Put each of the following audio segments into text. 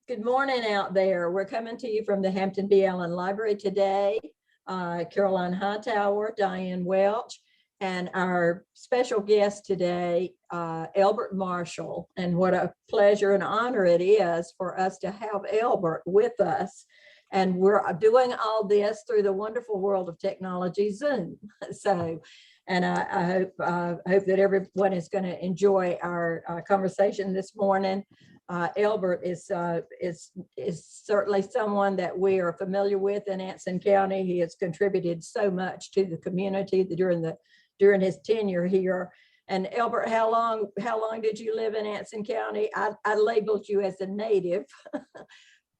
Good morning out there. We're coming to you from the Hampton B. Allen Library today. Caroline Hightower, Diane Welch, and our special guest today, Elbert Marshall. And what a pleasure and honor it is for us to have Elbert with us. And we're doing all this through the wonderful world of technology, Zoom. So, and I hope that everyone is going to enjoy our conversation this morning. Elbert is certainly someone that we are familiar with in Anson County. He has contributed so much to the community during his tenure here. And Elbert, how long did you live in Anson County? I labeled you as a native,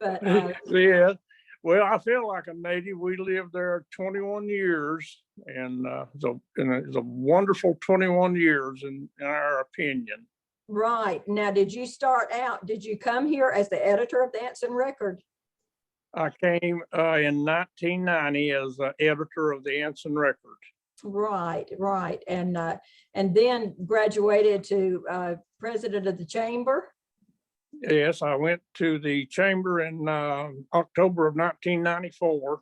but yeah. Well, I feel like a native. We lived there 21 years, and it's a wonderful 21 years in our opinion. Right. Now, did you come here as the editor of the Anson Record? I came in 1990 as the editor of the Anson Record. Right. And then graduated to president of the chamber. Yes, I went to the chamber in October of 1994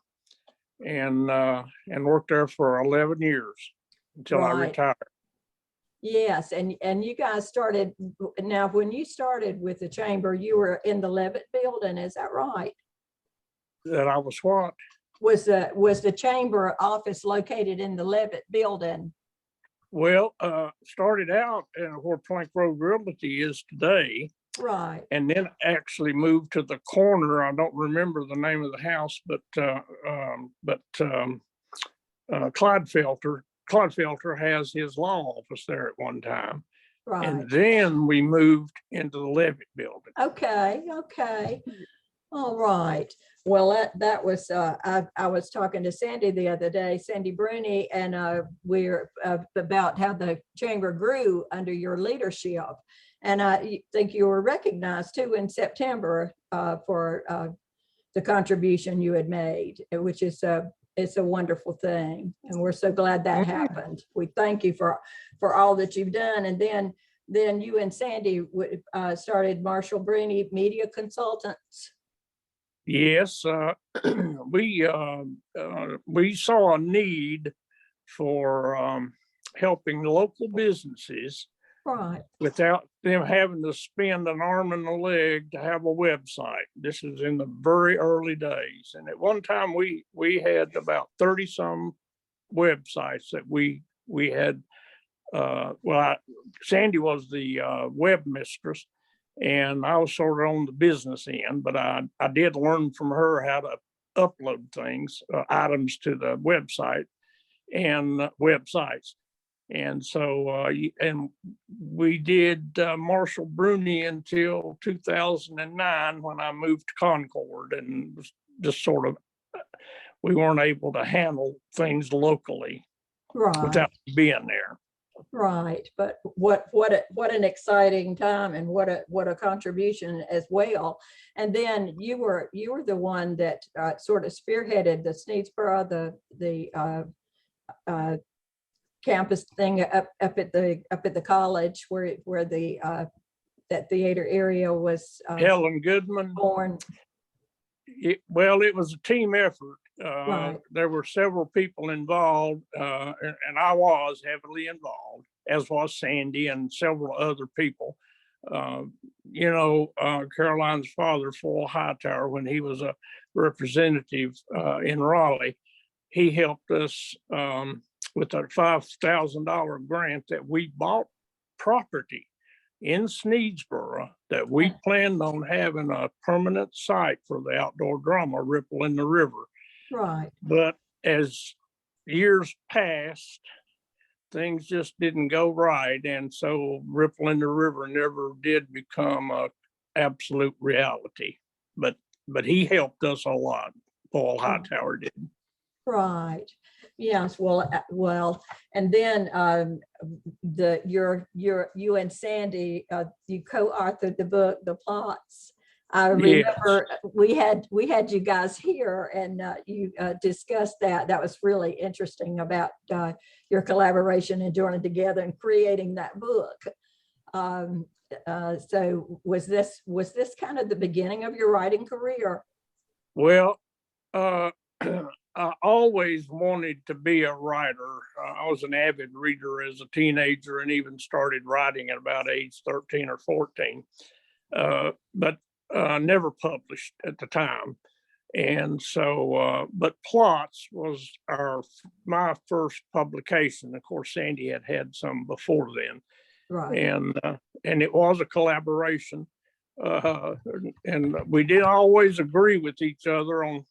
and worked there for 11 years until I retired. Yes, and you guys started, now when you started with the chamber, you were in the Levitt building, is that right? That I was what? Was the chamber office located in the Levitt building? Well, started out where Plank Road Realty is today. Right. And then actually moved to the corner. I don't remember the name of the house, but Clodfelter has his law office there at one time. Right. And then we moved into the Levitt building. Okay. All right. Well, that was, I was talking to Sandy the other day, Sandy Bruni, and we're about how the chamber grew under your leadership. And I think you were recognized too in September for the contribution you had made, which is it's a wonderful thing. And we're so glad that happened. We thank you for all that you've done. And then you and Sandy started Marshall Bruni Media Consultants. Yes, we saw a need for helping local businesses. Right. Without them having to spend an arm and a leg to have a website. This is in the very early days. And at one time we had about 30 some websites that we had. Sandy was the web mistress and I was sort of on the business end, but I did learn from her how to upload things, items to the website and websites. And so, and we did Marshall Bruni until 2009 when I moved to Concord, and just sort of, we weren't able to handle things locally without being there. Right, but what an exciting time, and what a contribution as well. And then you were the one that sort of spearheaded the Sneedsboro, the campus thing up at the college where the that theater area was Helen Goodman born. It was a team effort. Right. There were several people involved, and I was heavily involved, as was Sandy and several other people. Caroline's father, Phil Hightower, when he was a representative in Raleigh, he helped us with a $5,000 grant that we bought property in Sneedsboro that we planned on having a permanent site for the outdoor drama, Ripple in the River. Right. But as years passed, things just didn't go right. And so Ripple in the River never did become a absolute reality. But he helped us a lot. Paul Hightower did. Right. Yes. Well, and then you and Sandy, you co-authored the book, The Plots. I remember we had you guys here, and you discussed that. That was really interesting about your collaboration and joining together and creating that book. So was this kind of the beginning of your writing career? Well, uh, I always wanted to be a writer. I was an avid reader as a teenager and even started writing at about age 13 or 14, but never published at the time. And so, but Plots was my first publication. Of course, Sandy had some before then, Right. and it was a collaboration, and we didn't always agree with each other on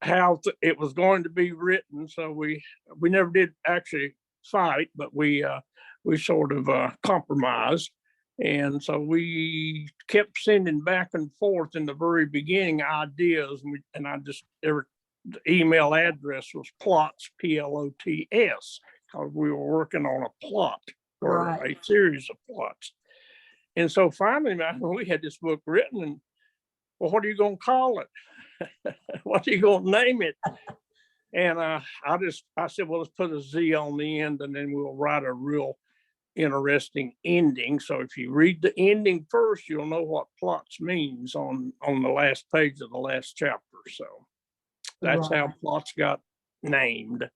how it was going to be written. So we never did actually fight, but we sort of compromised. And so we kept sending back and forth in the very beginning ideas, and the email address was plots, Plots, because we were working on a plot or Right. a series of plots. And so finally, man, we had this book written, and well, what are you going to call it? What are you going to name it? And I said, well, let's put a Z on the end, and then we'll write a real interesting ending. So if you read the ending first, you'll know what Plots means on the last page of the last chapter. So that's Right. how Plots got named.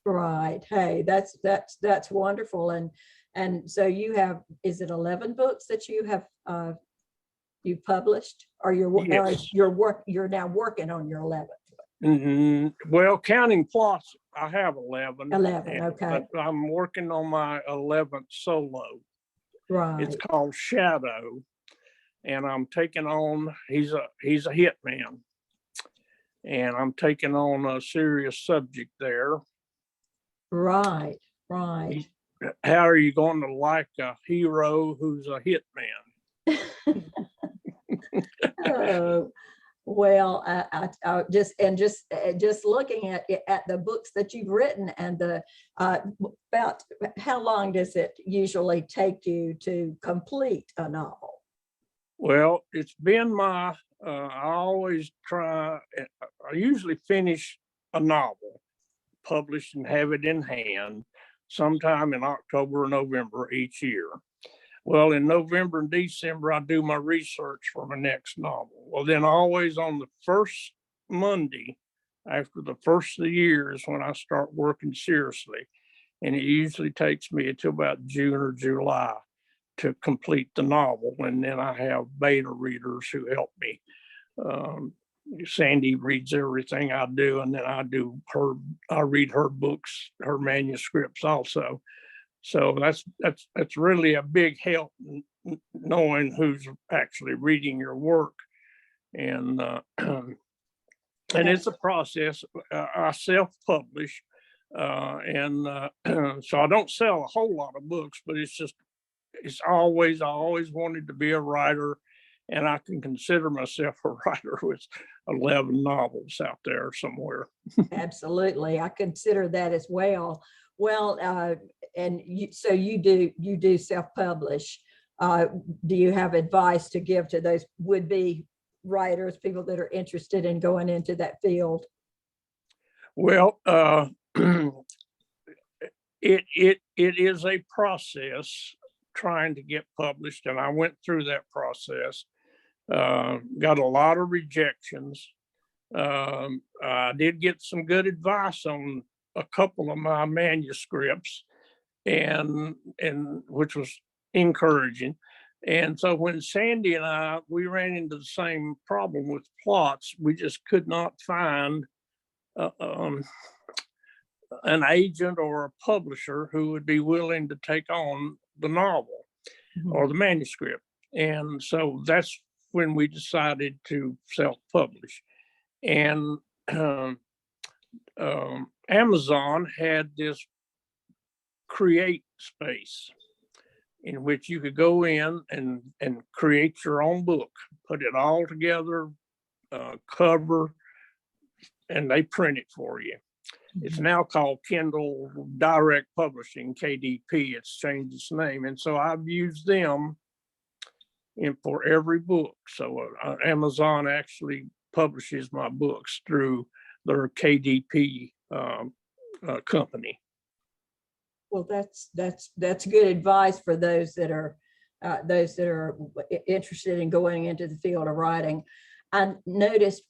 Right. Hey, that's wonderful. And so you have, is it 11 books that you have you've published, or Yes. you're now working on your 11th? Well, counting Plots, I have 11. 11. Okay. But I'm working on my 11th solo. Right. It's called Shadow, and I'm taking on. He's a hitman, and I'm taking on a serious subject there. Right. Right. How are you going to like a hero who's a hitman? Oh, well, I just looking at the books that you've written, and about how long does it usually take you to complete a novel? Well, it's been I always try. I usually finish a novel, publish and have it in hand sometime in October or November each year. Well, in November and December, I do my research for my next novel. Well, then always on the first Monday after the first of the year is when I start working seriously. And it usually takes me until about June or July to complete the novel. And then I have beta readers who help me. Sandy reads everything I do, and then I read her books, her manuscripts also. So that's really a big help, knowing who's actually reading your work, and and it's a process. I self-publish, and so I don't sell a whole lot of books, but I always wanted to be a writer, and I can consider myself a writer with 11 novels out there somewhere. Absolutely, I consider that as well. Well, and so you do self-publish. Do you have advice to give to those would-be writers, people that are interested in going into that field? Well, it is a process trying to get published, and I went through that process. Got a lot of rejections. I did get some good advice on a couple of my manuscripts, and which was encouraging. And so when Sandy and we ran into the same problem with Plots, we just could not find an agent or a publisher who would be willing to take on the novel or the manuscript. And so that's when we decided to self-publish. And Amazon had this create space in which you could go in and create your own book, put it all together, cover, and they print it for you. It's now called Kindle Direct Publishing, KDP. It's changed its name. And so I've used them for every book. So Amazon actually publishes my books through their KDP company. Well, that's good advice for those that are interested in going into the field of writing. I noticed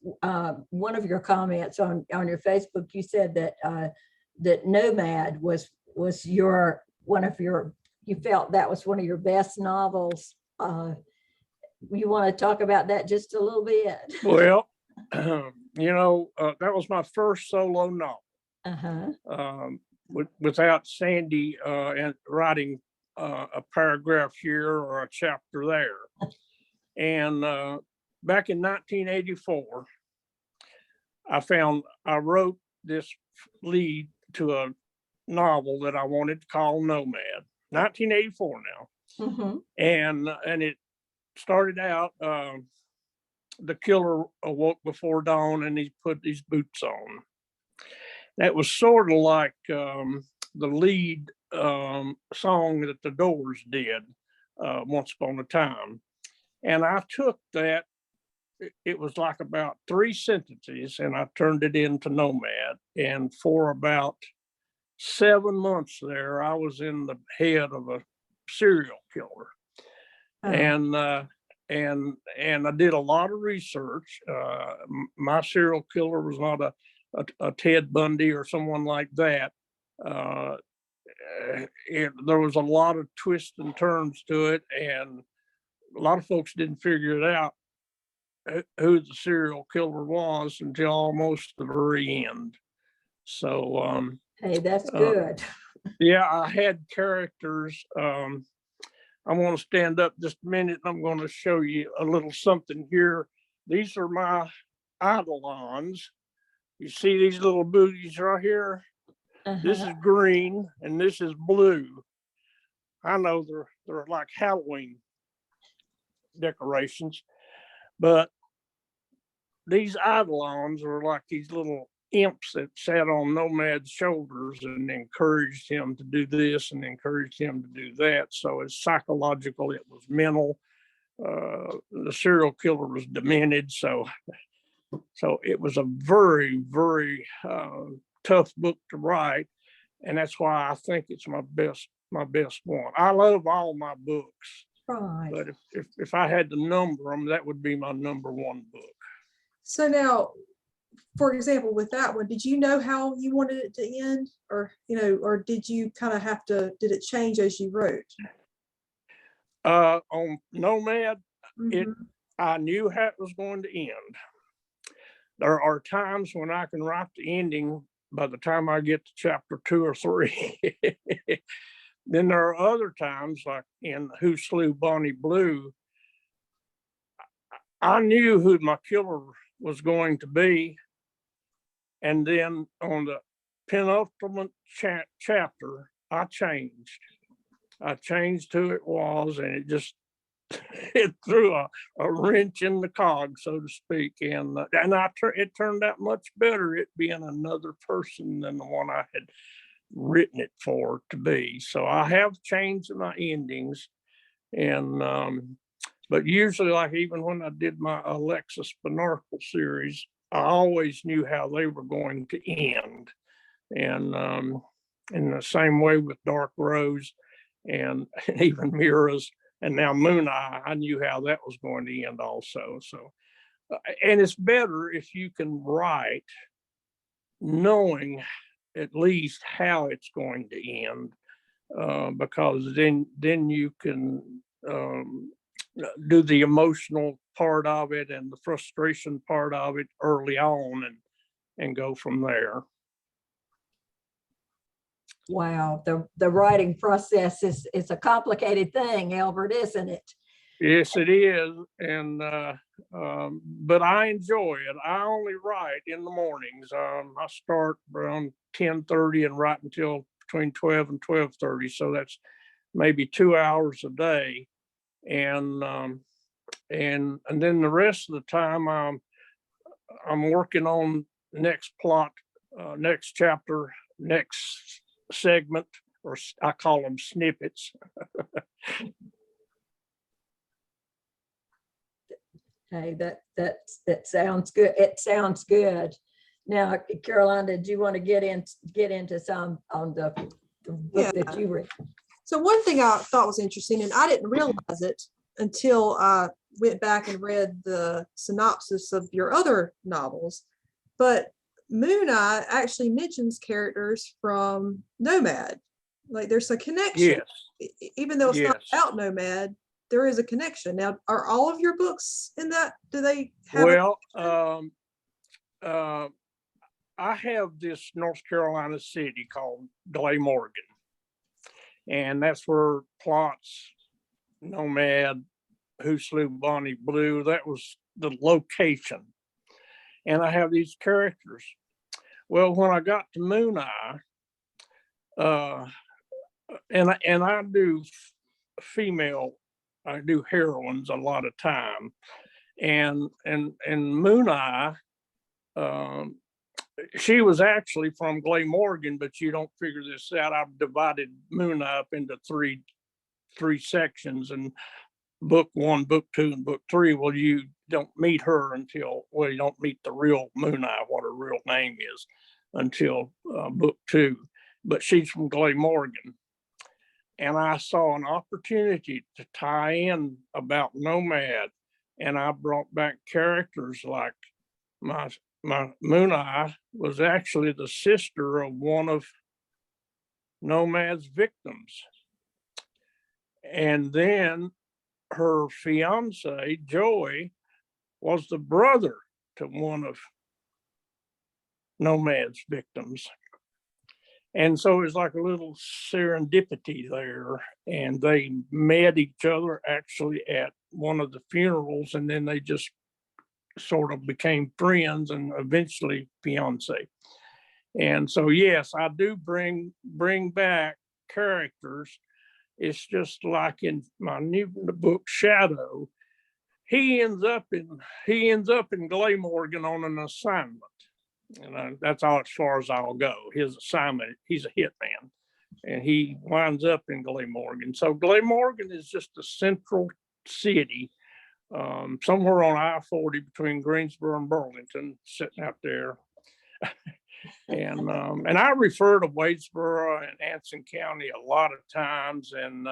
one of your comments on your Facebook. You said that that Nomad was your one of your, you felt that was one of your best novels. You want to talk about that just a little bit? Well, you know, that was my first solo novel. Uh-huh. Without Sandy and writing a paragraph here or a chapter there. And back in 1984, I wrote this lead to a novel that I wanted to call Nomad. 1984 now. Mm-hmm. And it started out, the killer awoke before dawn and he put his boots on. That was sort of like the lead song that the Doors did, Once Upon a Time. And I took that, it was like about 3 sentences, and I turned it into Nomad. And for about 7 months there, I was in the head of a serial killer. Oh. And I did a lot of research. My serial killer was not a Ted Bundy or someone like that. There was a lot of twists and turns to it, and a lot of folks didn't figure it out who the serial killer was until almost the very end. So hey, that's good. Yeah, I had characters. I want to stand up just a minute and I'm going to show you a little something here. These are my eidolons. You see these little booties right here? Uh-huh. This is green and this is blue. I know they're like Halloween decorations, but these eidolons are like these little imps that sat on Nomad's shoulders and encouraged him to do this and encouraged him to do that. So it's psychological, it was mental. The serial killer was demented. So it was a very, very tough book to write. And that's why I think it's my best one. I love all my books. Right. But if I had to number them, that would be my number one book. So now, for example, with that one, did you know how you wanted it to end, or or did you kind of have to? Did it change as you wrote? On Nomad, I knew how it was going to end. There are times when I can write the ending by the time I get to chapter 2 or 3. Then there are other times, like in Who Slew Bonnie Blue, I knew who my killer was going to be. And then on the penultimate chapter, I changed who it was, and it threw a wrench in the cog, so to speak. And it turned out much better, it being another person than the one I had written it for to be. So I have changed my endings, and but usually, like even when I did my Alexis Spinarkle series, I always knew how they were going to end. And in the same way with Dark Rose and even Mira's and now Moon Eye, I knew how that was going to end also. So, and it's better if you can write knowing at least how it's going to end, because then you can do the emotional part of it and the frustration part of it early on and go from there. Wow, the writing process is a complicated thing, Elbert, isn't it? Yes, it is. And but I enjoy it. I only write in the mornings. I start around 10:30 and write until between 12 and 12:30. So that's maybe 2 hours a day. And then the rest of the time I'm working on next plot, next chapter, next segment, or I call them snippets. Hey, that sounds good. It sounds good. Now, Caroline, did you want to get into some on the the Yeah. book that you read. So one thing I thought was interesting, and I didn't realize it until I went back and read the synopsis of your other novels, but Moon Eye actually mentions characters from Nomad. Like there's a connection, Yes, even though it's not yes. about Nomad, there is a connection. Now, are all of your books in that? Do they have? Well, I have this North Carolina city called Morgan, and that's where Plots, Nomad, Who Slew Bonnie Blue, that was the location. And I have these characters. Well, when I got to Moon Eye, and I do female, I do heroines a lot of time, and Moon Eye, she was actually from Morgan, but you don't figure this out. I've divided Moon Eye up into three sections, and book 1, book 2, and book 3. Well, you don't meet her until, well, you don't meet the real Moon Eye, what her real name is, until book 2. But she's from Morgan. And I saw an opportunity to tie in about Nomad, and I brought back characters like my Moon Eye was actually the sister of one of Nomad's victims. And then her fiance, Joey, was the brother to one of Nomad's victims. And so it's like a little serendipity there. And they met each other actually at one of the funerals, and then they just sort of became friends and eventually fiance. And so, yes, I do bring back characters. It's just like in my new book, Shadow, he ends up in Glamorgan on an assignment. And that's all as far as I'll go. His assignment, he's a hitman, and he winds up in Glamorgan. So Glamorgan is just a central city, somewhere on I-40 between Greensboro and Burlington, sitting out there. And I refer to Wadesboro and Anson County a lot of times, and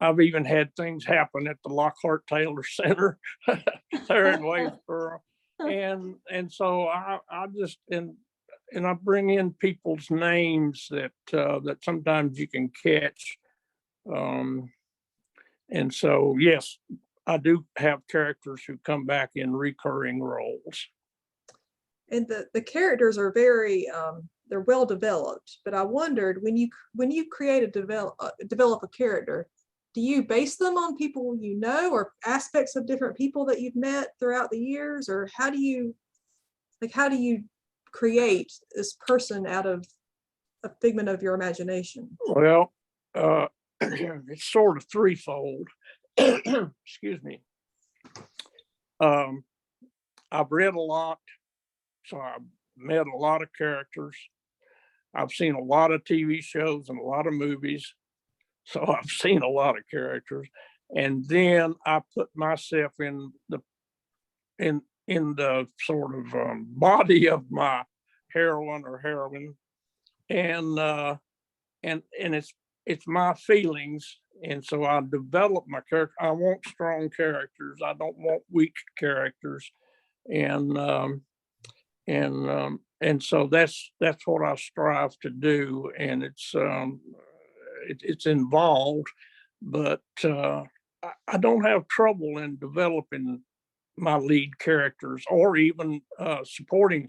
I've even had things happen at the Lockhart Taylor Center there in Wadesboro. And so I just and I bring in people's names that sometimes you can catch. And so, yes, I do have characters who come back in recurring roles. And the characters are very they're well developed. But I wondered, when you create develop a character, do you base them on people you know, or aspects of different people that you've met throughout the years, or how do you create this person out of a figment of your imagination? Well, it's sort of threefold. Excuse me. I've read a lot, so I've met a lot of characters. I've seen a lot of TV shows and a lot of movies, so I've seen a lot of characters. And then I put myself in the sort of body of my heroine or heroine, and it's my feelings. And so I develop my character. I want strong characters. I don't want weak characters. And so that's what I strive to do. And it's involved, but I don't have trouble in developing my lead characters or even supporting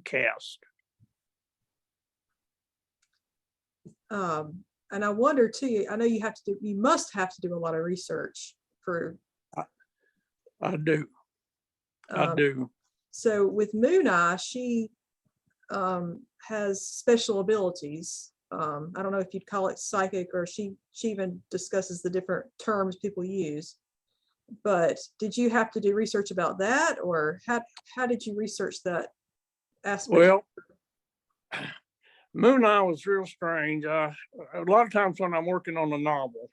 cast. And I wonder too, I know you must have to do a lot of research for. I do. I do. So with Moon Eye, she has special abilities. I don't know if you'd call it psychic, or she even discusses the different terms people use. But did you have to do research about that, or how did you research that aspect? Well, Moon Eye was real strange. A lot of times when I'm working on a novel,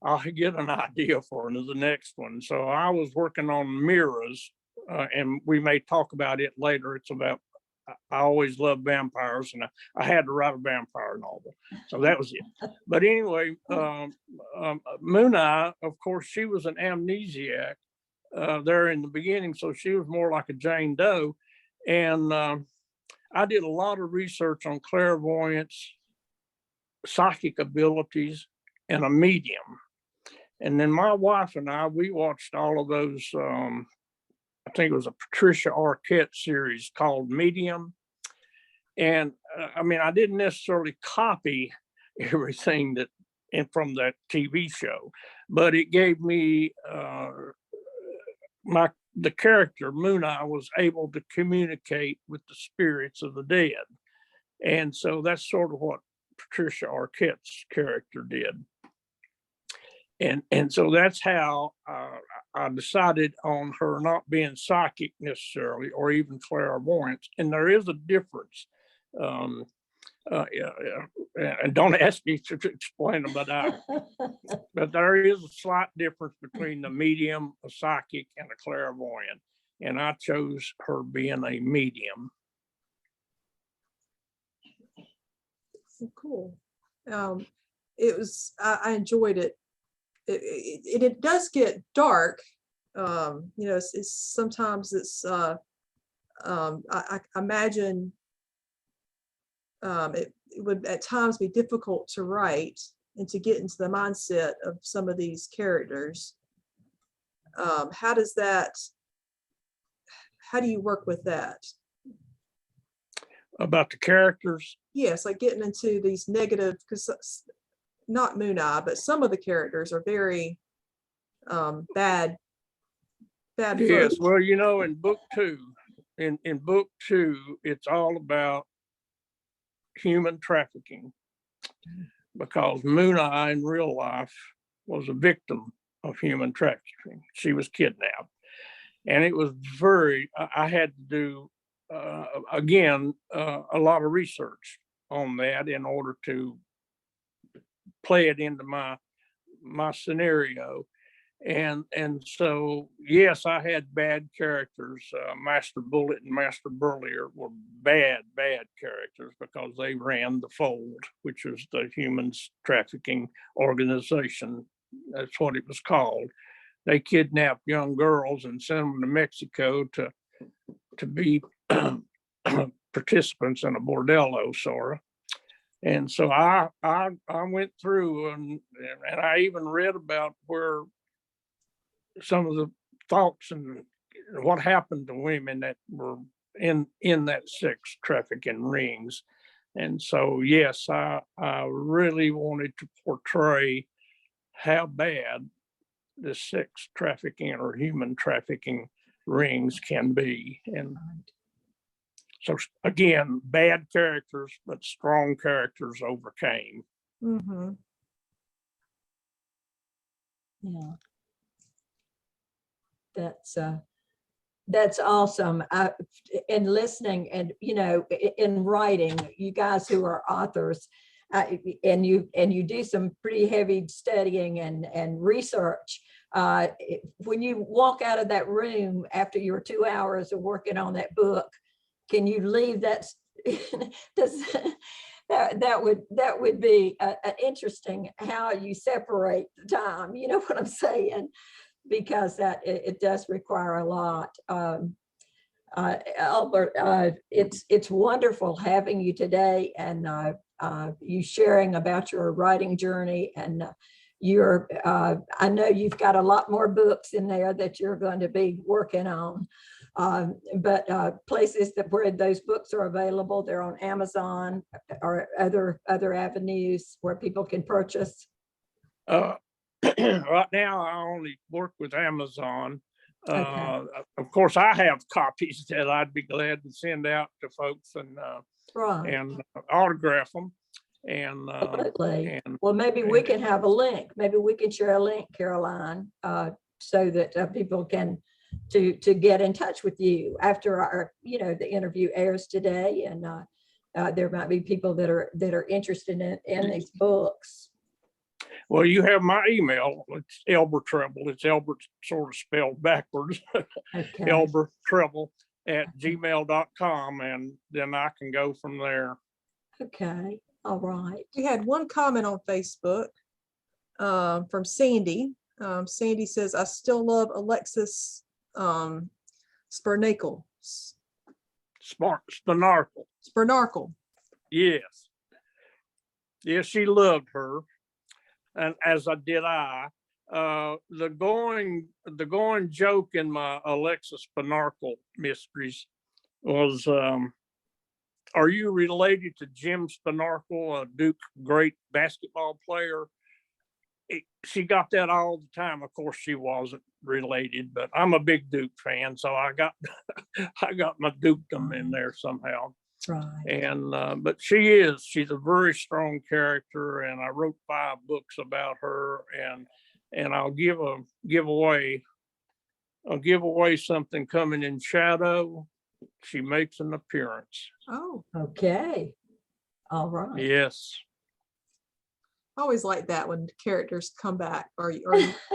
I'll get an idea for the next one. So I was working on Mirrors, and we may talk about it later. It's about I always loved vampires, and I had to write a vampire novel. So that was it. But anyway, Moon Eye, of course, she was an amnesiac there in the beginning. So she was more like a Jane Doe. And I did a lot of research on clairvoyance, psychic abilities, and a medium. And then my wife and I, we watched all of those, I think it was a Patricia Arquette series called Medium. And I mean, I didn't necessarily copy everything from that TV show, but it gave me the character Moon Eye was able to communicate with the spirits of the dead. And so that's sort of what Patricia Arquette's character did. And so that's how I decided on her not being psychic necessarily, or even clairvoyant. And there is a difference. And don't ask me to explain them, but there is a slight difference between the medium, a psychic, and a clairvoyant. And I chose her being a medium. So cool. It was, I enjoyed it. It does get dark. It's sometimes it's, I imagine it would at times be difficult to write and to get into the mindset of some of these characters. How do you work with that? About the characters? Yes, like getting into these negative, because not Moon Eye, but some of the characters are very bad. Yes, folk. well, in book two, in book two, it's all about human trafficking, because Moon Eye in real life was a victim of human trafficking. She was kidnapped, and it was I had to do again a lot of research on that in order to play it into my scenario. And so, yes, I had bad characters. Master Bullet and Master Burlier were bad characters because they ran the Fold, which was the humans trafficking organization. That's what it was called. They kidnapped young girls and sent them to Mexico to be participants in a bordello, sort of. And so I went through and I even read about where some of the thoughts and what happened to women that were in that sex trafficking rings. And so, yes, I really wanted to portray how bad the sex trafficking or human trafficking rings can be. And so, again, bad characters, but strong characters overcame. Mm-hmm. Yeah. That's awesome. In listening and, in writing, you guys who are authors, and you do some pretty heavy studying and research. When you walk out of that room after your 2 hours of working on that book, can you leave that? That would be interesting how you separate the time. You know what I'm saying? Because it does require a lot. Elbert, it's wonderful having you today, and you sharing about your writing journey, and I know you've got a lot more books in there that you're going to be working on. But places where those books are available, they're on Amazon or other avenues where people can purchase. Right now, I only work with Amazon. Okay. Of course, I have copies that I'd be glad to send out to folks and Right. Autograph them. And Absolutely. Well, maybe we can have a link. Maybe we can share a link, Caroline, so that people can to get in touch with you after our the interview airs today, and there might be people that are interested in these books. Well, you have my email. It's Elbert Treble. It's Elbert sort of spelled backwards. Okay. Elbert Treble at gmail.com, and then I can go from there. Okay, all right. We had one comment on Facebook from Sandy. Sandy says, I still love Alexis Spernacle. Sparnarkle. Yes. Yes, she loved her. And as I did I. The going joke in my Alexis Sparnarkle mysteries was, are you related to Jim Sparnarkle, a Duke great basketball player? She got that all the time. Of course, she wasn't related, but I'm a big Duke fan, so I got I got my Dukedom in there somehow. Right. And but she's a very strong character, and I wrote 5 books about her, and I'll give away something coming in shadow. She makes an appearance. Oh, Okay, all right. Yes. I always like that when characters come back, or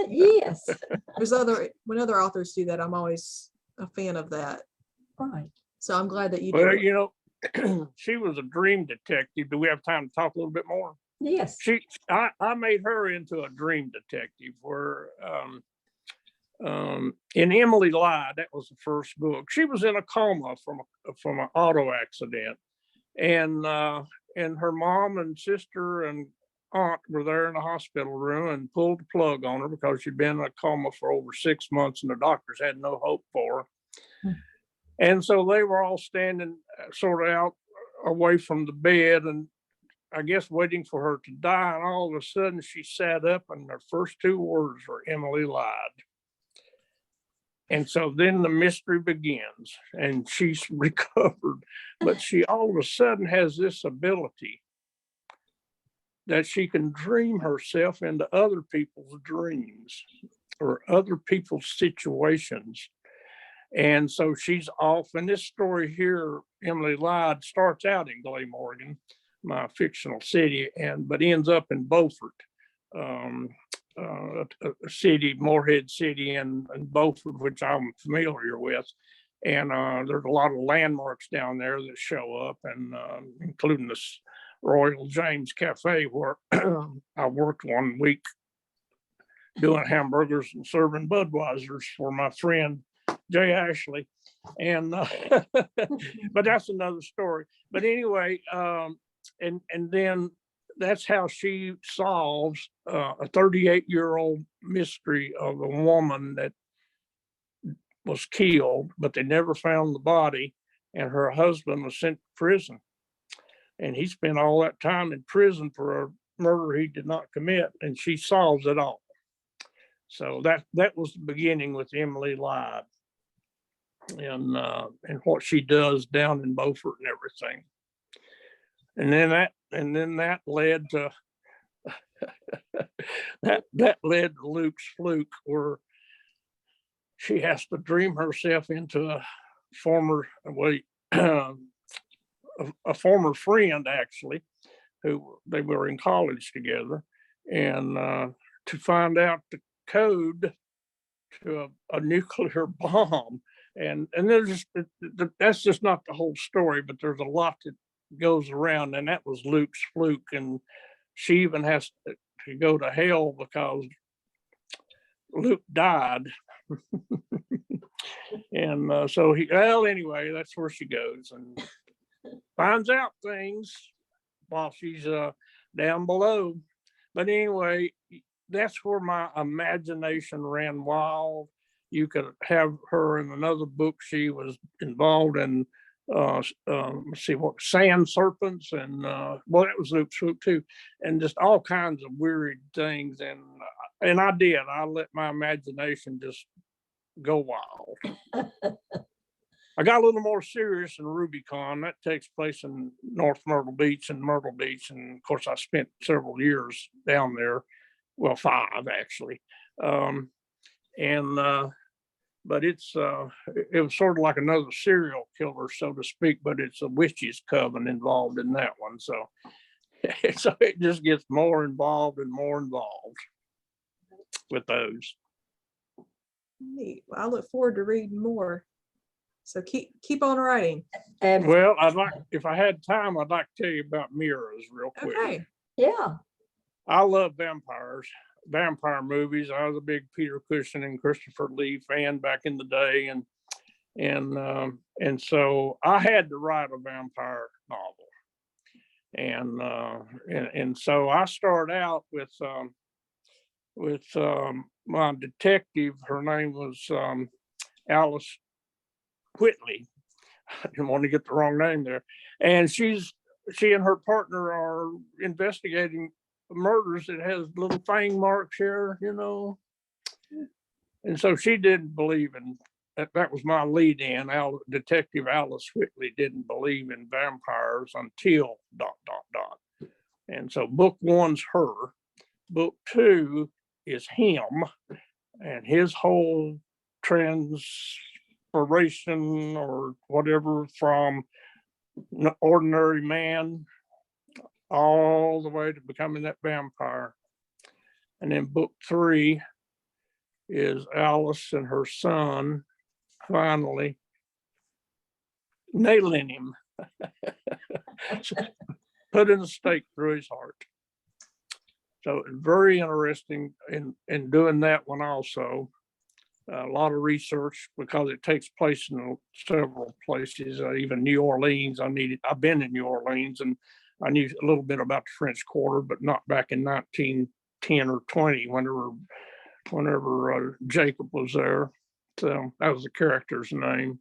Yes, when other authors do that, I'm always a fan of that. right. So I'm glad that you Well, did it. you know, she was a dream detective. Do we have time to talk a little bit more? Yes. I made her into a dream detective where, in Emily Lied, that was the first book. She was in a coma from an auto accident, and her mom and sister and aunt were there in the hospital room and pulled the plug on her because she'd been in a coma for over 6 months, and the doctors had no hope for her. And so they were all standing sort of out away from the bed, and I guess waiting for her to die. And all of a sudden she sat up, and her first 2 words were, Emily lied. And so then the mystery begins, and she's recovered, but she all of a sudden has this ability that she can dream herself into other people's dreams or other people's situations. And so she's off. And this story here, Emily Lied, starts out in Glamorgan, my fictional city, but ends up in Beaufort, a city, Morehead City, and Beaufort, which I'm familiar with. And there's a lot of landmarks down there that show up, and including this Royal James Cafe, where I worked one week doing hamburgers and serving Budweisers for my friend Jay Ashley. And but that's another story. But anyway, and then that's how she solves a 38-year-old mystery of a woman that was killed, but they never found the body, and her husband was sent to prison. And he spent all that time in prison for a murder he did not commit, and she solves it all. So that was the beginning with Emily Lied, and what she does down in Beaufort and everything. And then that led to that led to Luke's Fluke, where she has to dream herself into a former a former friend, actually, who they were in college together, and to find out the code to a nuclear bomb. And there's just, that's just not the whole story, but there's a lot that goes around, and that was Luke's Fluke. And she even has to go to hell because Luke died. And so anyway, that's where she goes and finds out things while she's down below. But anyway, that's where my imagination ran wild. You could have her in another book. She was involved in let's see what, sand serpents, and well, that was Luke's Fluke too, and just all kinds of weird things. And I let my imagination just go wild. I got a little more serious in Rubicon. That takes place in North Myrtle Beach and Myrtle Beach. And of course, I spent several years down there. Well, 5 actually. But it was sort of like another serial killer, so to speak, but it's a witch's coven involved in that one. So it just gets more involved and more involved with those. Neat. Well, I look forward to reading more. So keep on writing. And Well, if I had time, I'd like to tell you about mirrors real quick. Okay. yeah, I love vampire movies. I was a big Peter Cushing and Christopher Lee fan back in the day, and so I had to write a vampire novel, and so I started out with my detective. Her name was Alice Whitley. I didn't want to get the wrong name there, and she and her partner are investigating murders that has little fang marks here, and so she didn't believe in that. Was my lead in. Detective Alice Whitley didn't believe in vampires until ... And so book one's her. Book two is him and his whole transformation or whatever from ordinary man all the way to becoming that vampire. And then book three is Alice and her son finally nailing him, putting a stake through his heart. So very interesting in doing that one also. A lot of research because it takes place in several places, even New Orleans. I've been in New Orleans and I knew a little bit about the French Quarter, but not back in 1910 or 20, whenever Jacob was there. So that was the character's name.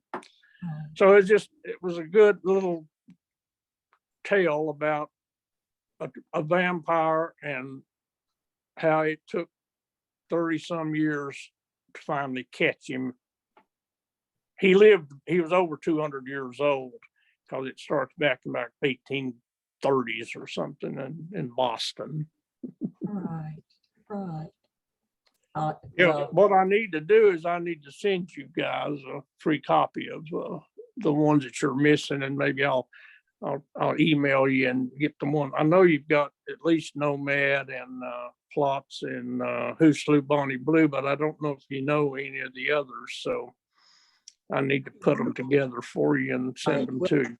So it was a good little tale about a vampire and how it took 30 some years to finally catch him. He was over 200 years old because it starts back in like 1830s or something in Boston. right. What I need to do is I need to send you guys a free copy of the ones that you're missing, and maybe I'll email you and get the one. I know you've got at least Nomad and Plots and Who Slew Bonnie Blue, but I don't know if you know any of the others. So I need to put them together for you and send them to you.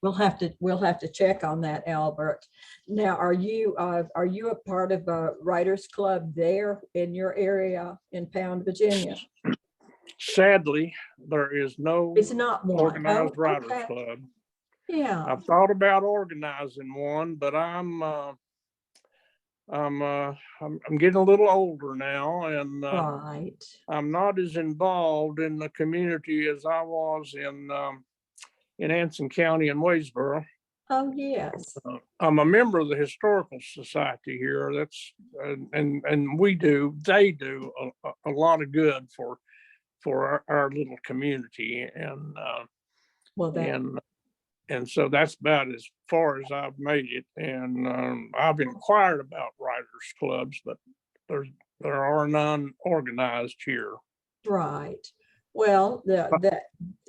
We'll have to check on that, Albert. Now, are you a part of a writers club there in your area in Pound, Virginia? Sadly, there is no It's not one. organized Oh, writers okay. club. Yeah. I've thought about organizing one, but I'm getting a little older now, and Right. I'm not as involved in the community as I was in Anson County and Waysboro. Oh, yes. I'm a member of the Historical Society here. That's and they do a lot of good for our little community, and Well, and so that's about as far as I've made it. And I've inquired about writers clubs, but there are none organized here. right. Well,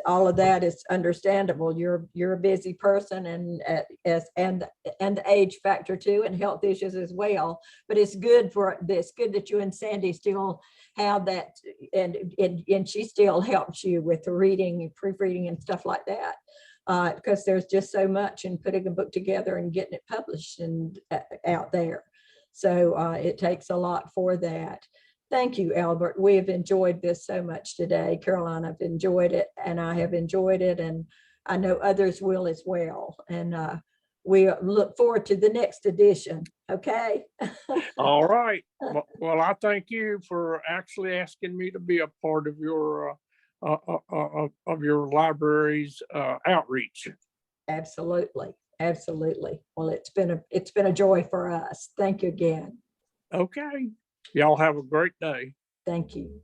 all of that is understandable. You're a busy person, and the age factor too, and health issues as well. But it's good that you and Sandy still have that, and she still helps you with the reading and proofreading and stuff like that. Because there's just so much in putting a book together and getting it published and out there. So it takes a lot for that. Thank you, Albert. We have enjoyed this so much today. Caroline, I've enjoyed it, and I have enjoyed it, and I know others will as well. And we look forward to the next edition. Okay. All right. Well, I thank you for actually asking me to be a part of your library's outreach. Absolutely. Well, it's been a joy for us. Thank you again. Okay. Y'all have a great day. Thank you.